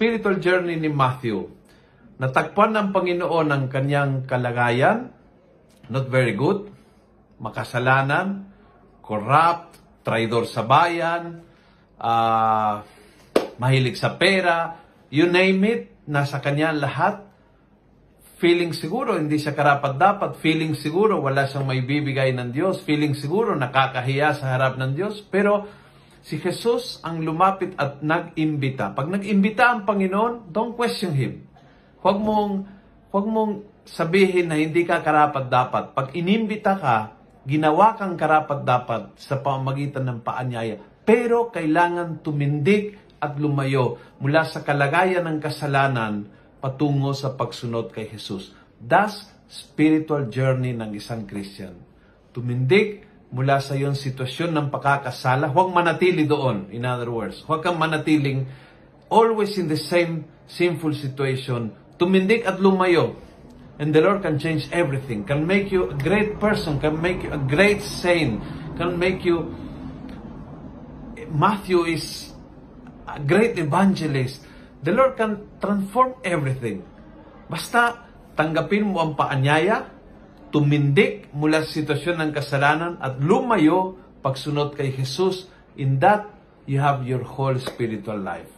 spiritual journey ni Matthew. Natagpuan ng Panginoon ang kanyang kalagayan, not very good, makasalanan, corrupt, traidor sa bayan, mahilig sa pera, you name it, nasa kanya lahat. Feeling siguro hindi siya karapat-dapat, feeling siguro wala siyang maibibigay ng Diyos, feeling siguro nakakahiya sa harap ng Diyos, pero si Jesus ang lumapit at nag-imbita. Pag nag-imbita ang Panginoon, don't question Him. Huwag mong sabihin na hindi ka karapat-dapat. Pag inimbita ka, ginawa kang karapat-dapat sa pamamagitan ng paanyaya. Pero kailangan tumindig at lumayo mula sa kalagayan ng kasalanan patungo sa pagsunod kay Jesus. That's spiritual journey ng isang Christian. Tumindig mula sa iyong sitwasyon ng pagkakasala. Huwag manatili doon. In other words, huwag kang manatiling always in the same sinful situation. Tumindig at lumayo. And the Lord can change everything. Can make you a great person. Can make you a great saint. Can make you... Matthew is a great evangelist. The Lord can transform everything. Basta tanggapin mo ang paanyaya, tumindig mula sa sitwasyon ng kasalanan at lumayo pagsunod kay Jesus. In that, you have your whole spiritual life.